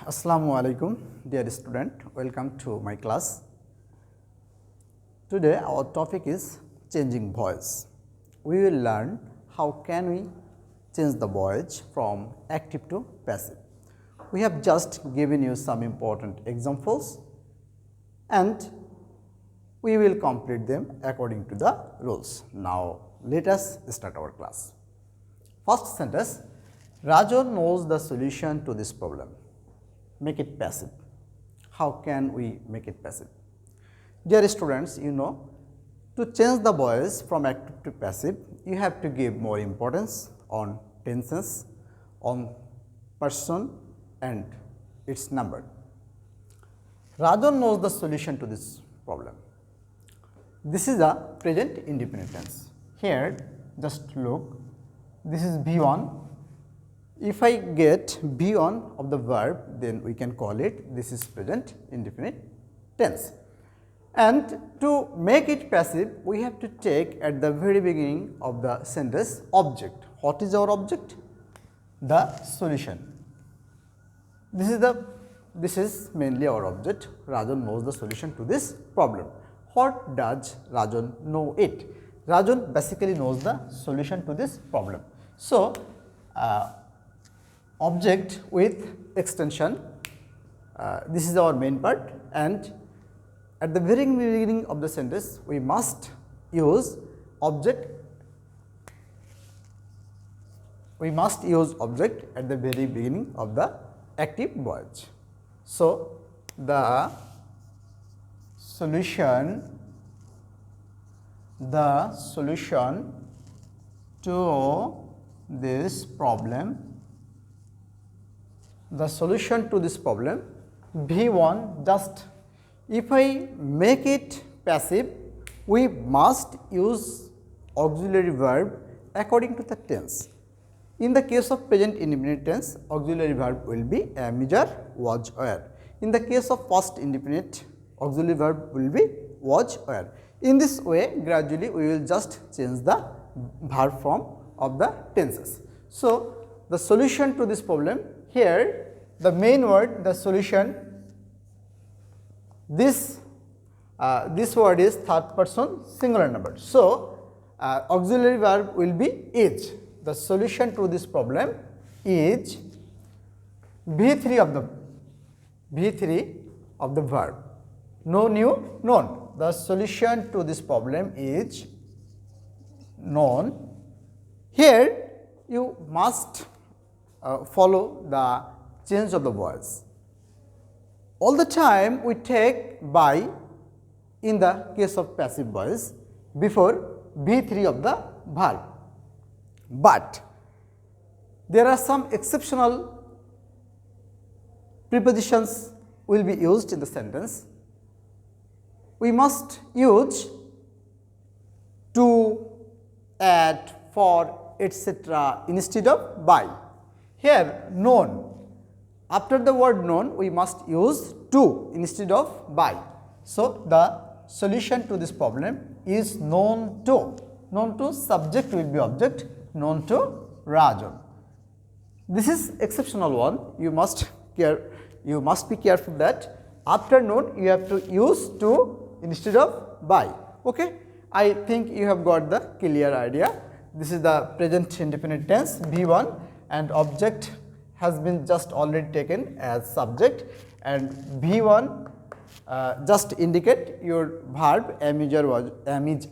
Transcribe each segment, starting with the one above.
Assalamu alaikum, dear student. Welcome to my class. Today our topic is changing voice. We will learn how can we change the voice from active to passive. We have just given you some important examples and we will complete them according to the rules. Now let us start our class. First sentence, Raju knows the solution to this problem. Make it passive. How can we make it passive? Dear students, you know, to change the voice from active to passive, you have to give more importance on tenses, on person and its number. Rajan knows the solution to this problem. This is a present indefinite tense. Here, just look, this is V1. If I get V1 of the verb, then we can call it this is present indefinite tense. And to make it passive, we have to take at the very beginning of the sentence object. What is our object? The solution. This is mainly our object. Rajan knows the solution to this problem. What does Rajan know it? Rajan basically knows the solution to this problem. So, object with extension, this is our main part, and at the very beginning of the sentence we must use object at the very beginning of the active voice. So, the solution to this problem, V1, just if I make it passive, we must use auxiliary verb according to the tense. In the case of present indefinite tense, auxiliary verb will be am, is, are, was, were. In the case of past indefinite, auxiliary verb will be was, were. In this way, gradually we will just change the verb form of the tenses. So, the solution to this problem, here the main word, the solution, this word is third person singular number. So, auxiliary verb will be is. The solution to this problem is V3 of the verb. No new known. The solution to this problem is known. Here you must follow the change of the voice. All the time we take by in the case of passive voice before V3 of the verb. But there are some exceptional prepositions will be used in the sentence. We must use to, at, for, etc. instead of by. Here known. After the word known, we must use to instead of by. So, the solution to this problem is known to. Known to, subject will be object, known to Rajan. This is exceptional one. You must be careful that after known you have to use to instead of by. Okay? I think you have got the clear idea. This is the present indefinite tense V1 and object has been just already taken as subject, and V1 just indicate your verb am, is,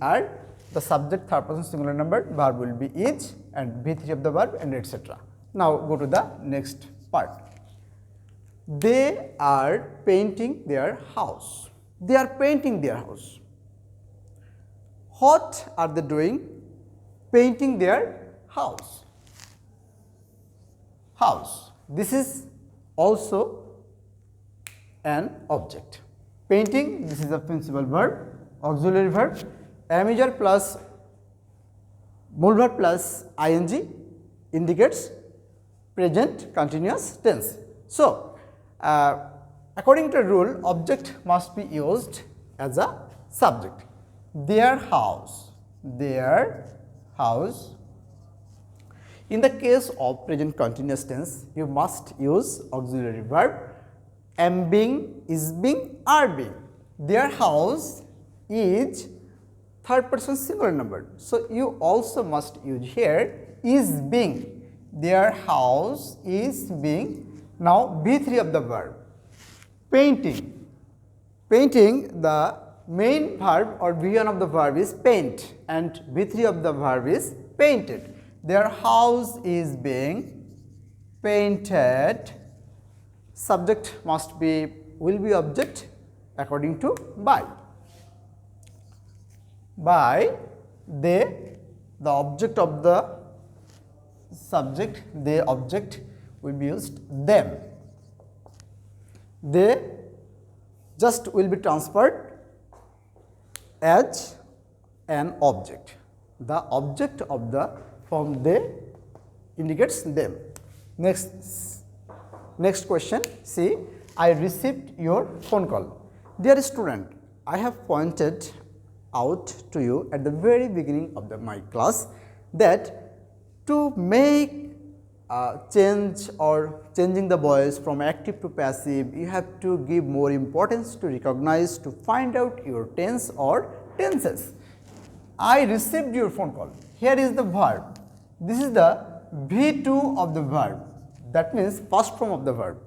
are, the subject third person singular number, verb will be is, and V3 of the verb, and etc. Now go to the next part. They are painting their house. They are painting their house. What are they doing? Painting their house. House. This is also an object. Painting, this is a principal verb, auxiliary verb, am, is, are plus mole verb plus ing indicates present continuous tense. So, according to rule, object must be used as a subject. Their house, their house. In the case of present continuous tense, you must use auxiliary verb am being, is being, are being. Their house is third person singular number. So you also must use here is being. Their house is being. Now B3 of the verb. Painting. Painting, the main verb or V1 of the verb is paint and B3 of the verb is painted. Their house is being painted. Subject must be, will be object according to by. By, they, the object of the subject, they object will be used them. They just will be transferred as an object. The object of the form they indicates them. Next question, see, I received your phone call. Dear student, I have pointed out to you at the very beginning of my class that to make change or changing the voice from active to passive, you have to give more importance to recognize, to find out your tense or tenses. I received your phone call. Here is the verb. This is the V2 of the verb. That means first form of the verb.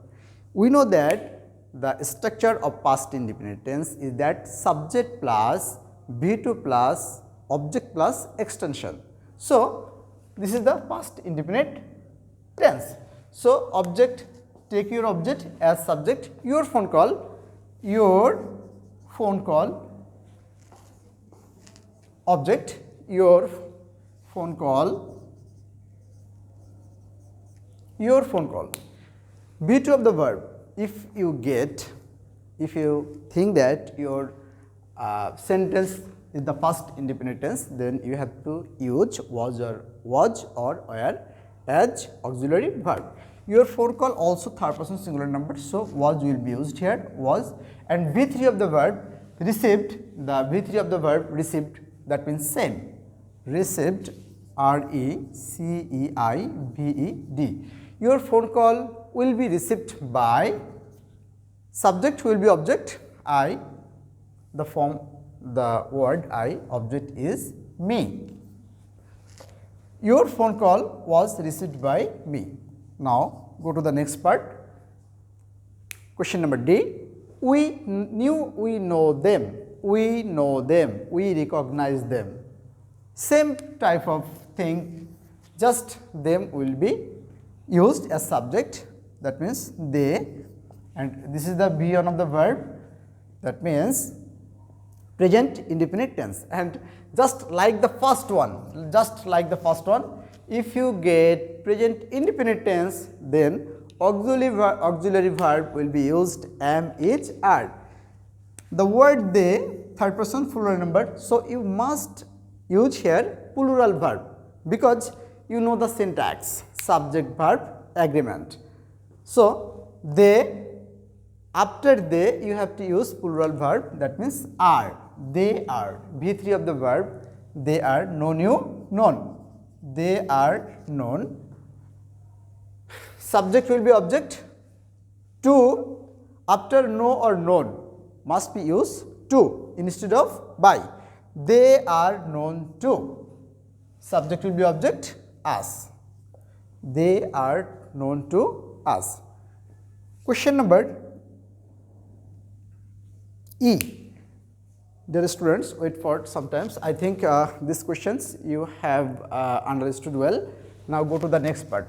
We know that the structure of past indefinite tense is that subject plus V2 plus object plus extension. So this is the past indefinite tense. So object, take your object as subject, your phone call, object, your phone call, B2 of the verb. If you think that your sentence is the past indefinite tense, then you have to use was or were as auxiliary verb. Your phone call also third person singular number, so was will be used here, was, and V3 of the verb received, the V3 of the verb received, that means same, received, R-E-C-E-I-V-E-D. Your phone call will be received by, subject will be object, I, the form, the word I, object is me. Your phone call was received by me. Now go to the next part. Question number D. We knew, we know them, we recognize them. Same type of thing, just them will be used as subject, that means they, and this is the V1 of the verb, that means present indefinite tense. And just like the first one, if you get present indefinite tense, then auxiliary verb will be used am, is, are. The word they, third person plural number, so you must use here plural verb because you know the syntax, subject verb agreement. So they, after they you have to use plural verb, that means are. They are, V3 of the verb, they are, known, you, known, they are known. Subject will be object, to, after know or known must be used to instead of by. They are known to, subject will be object, us, they are known to us. Question number E. Dear students, wait for sometimes. I think these questions you have understood well. Now go to the next part.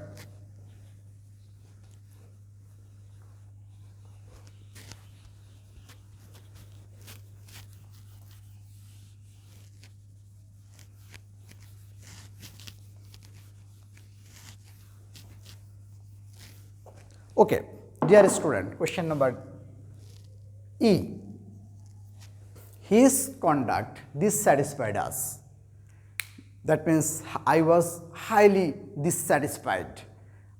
Okay, dear student, question number E. His conduct dissatisfied us. That means I was highly dissatisfied.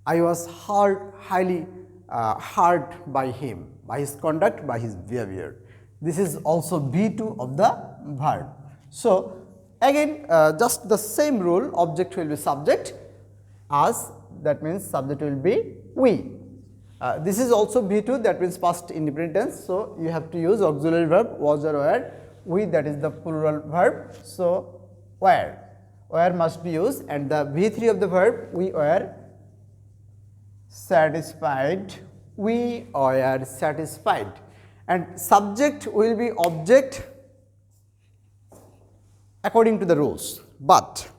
I was highly hurt by him, by his conduct, by his behavior. This is also B2 of the verb. So again, just the same rule, object will be subject, us, that means subject will be we. This is also V2, that means past indefinite tense. So you have to use auxiliary verb was or were. We, that is the plural verb. So were must be used, and the V3 of the verb, we were satisfied. We are satisfied, and subject will be object according to the rules, but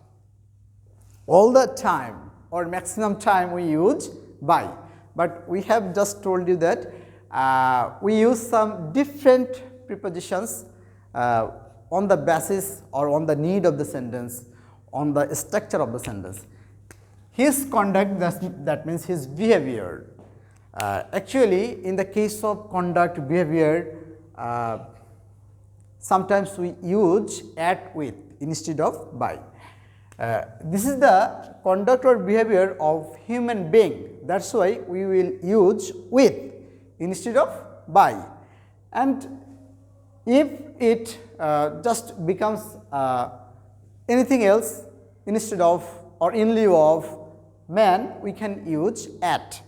all the time or maximum time we use by. But we have just told you that we use some different prepositions on the basis or on the need of the sentence, on the structure of the sentence. His conduct, that means his behavior. Actually, in the case of conduct, behavior, sometimes we use at with instead of by. This is the conduct or behavior of human being. That's why we will use with instead of by. And if it just becomes anything else instead of or in lieu of man, we can use at.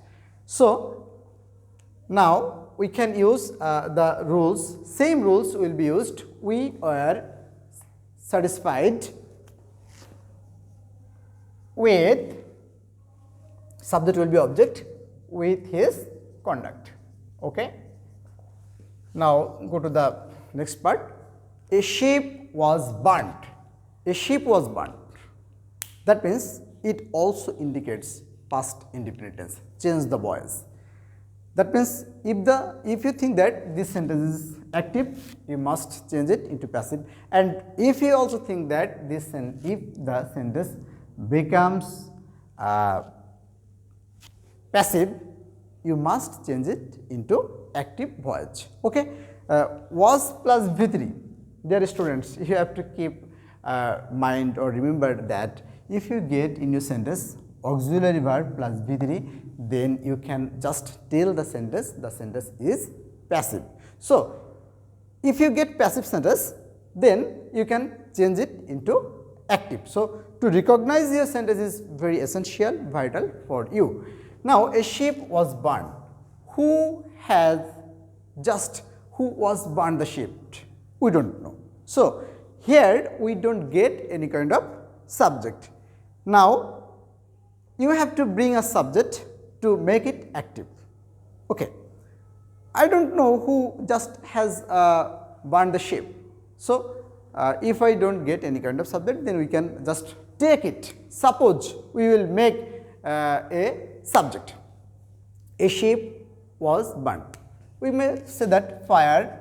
So now we can use the rules, same rules will be used. We are satisfied with, subject will be object, with his conduct. Okay. Now go to the next part. A sheep was burnt. A sheep was burnt. That means it also indicates past indefinite tense. Change the voice. That means if you think that this sentence is active, you must change it into passive. And if you also think that if the sentence becomes passive, you must change it into active voice. Okay. Was plus V3. Dear students, you have to keep mind or remember that if you get in your sentence auxiliary verb plus V3, then you can just tell the sentence is passive. So if you get passive sentence, then you can change it into active. So to recognize your sentence is very essential, vital for you. Now a sheep was burned. Who was burned the sheep? We don't know. So here we don't get any kind of subject. Now you have to bring a subject to make it active. Okay. I don't know who just has burned the sheep. So if I don't get any kind of subject, then we can just take it. Suppose we will make a subject. A sheep was burnt. We may say that fire.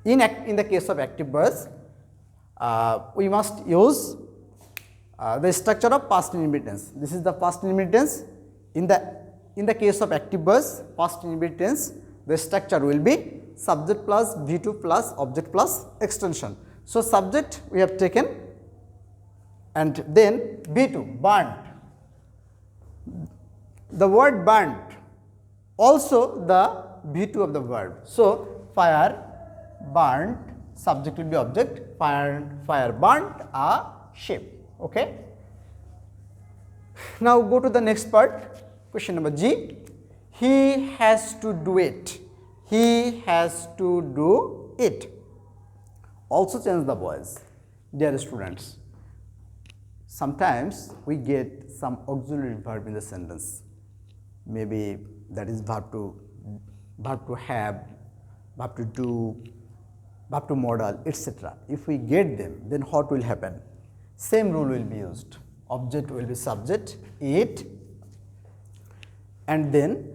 In the case of active verbs, we must use the structure of past indefinite tense. This is the past indefinite tense. In the case of active verbs, past indefinite tense, the structure will be subject plus V2 plus object plus extension. So subject we have taken, and then V2 burnt. The word burnt also the V2 of the verb. So fire burnt, subject will be object, fire burnt a sheep. Okay. Now go to the next part, question number G. He has to do it. He has to do it. Also change the voice. Dear students, sometimes we get some auxiliary verb in the sentence. Maybe that is verb to have, verb to do, verb to modal, etc. If we get them, then what will happen? Same rule will be used. Object will be subject, it, and then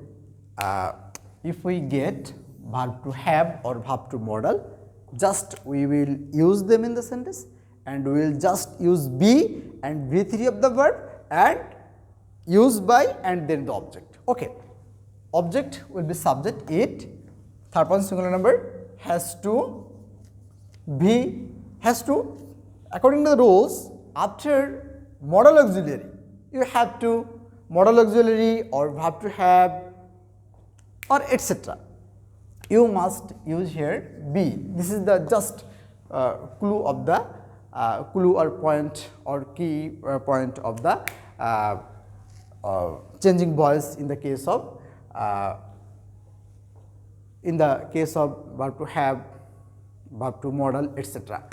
if we get verb to have or verb to modal, just we will use them in the sentence, and we will just use be and V3 of the verb and use by and then the object. Okay. Object will be subject, it, third person singular number, has to be, according to the rules, after modal auxiliary, you have to modal auxiliary or verb to have or etc. You must use here be. This is the just clue of the clue or point or key point of the changing voice in the case of verb to have, verb to modal, etc.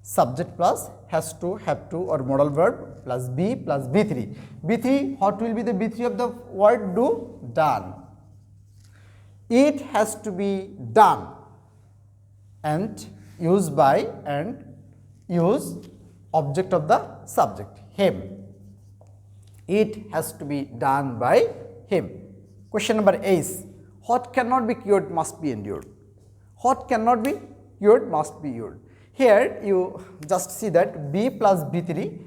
Subject plus has to, have to, or modal verb plus be plus B3. B3, what will be the B3 of the word do? Done. It has to be done, and use by and use object of the subject, him. It has to be done by him. Question number is, what cannot be cured must be endured. What cannot be cured must be endured. Here you just see that B plus B3,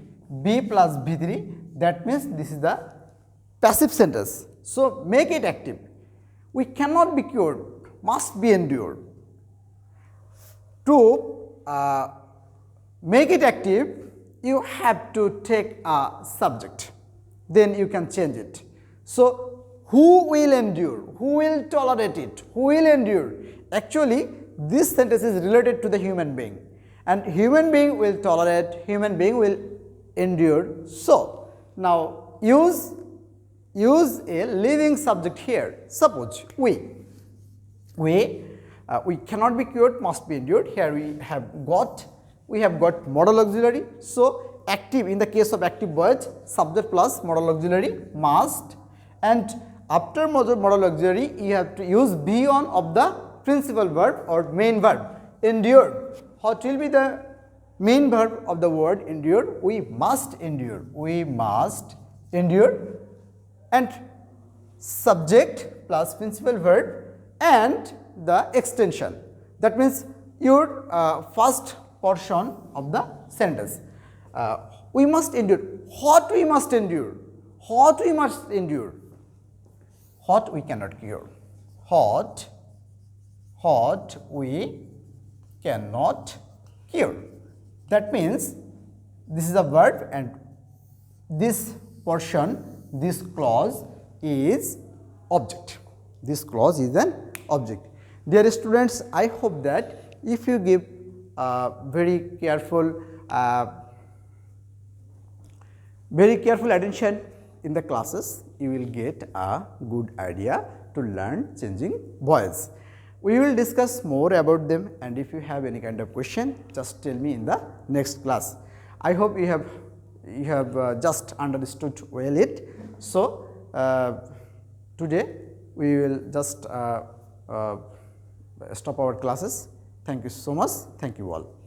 B plus B3, that means this is the passive sentence. So make it active. We cannot be cured, must be endured. To make it active, you have to take a subject, then you can change it. So who will endure? Who will tolerate it? Who will endure? Actually, this sentence is related to the human being, and human being will tolerate, human being will endure. So now use a living subject here. Suppose we cannot be cured, must be endured. Here we have got modal auxiliary. So active, in the case of active voice, subject plus modal auxiliary must, and after modal auxiliary you have to use be1 of the principal verb or main verb, endured. What will be the main verb of the word endured? We must endure. We must endure, and subject plus principal verb and the extension. That means your first portion of the sentence. We must endure. What we must endure? What we must endure? What we cannot cure. What we cannot cure. That means this is a verb, and this portion, this clause is object. This clause is an object. Dear students, I hope that if you give very careful attention in the classes, you will get a good idea to learn changing voice. We will discuss more about them, and if you have any kind of question, just tell me in the next class. I hope you have just understood well it. So today we will just stop our classes. Thank you so much. Thank you all.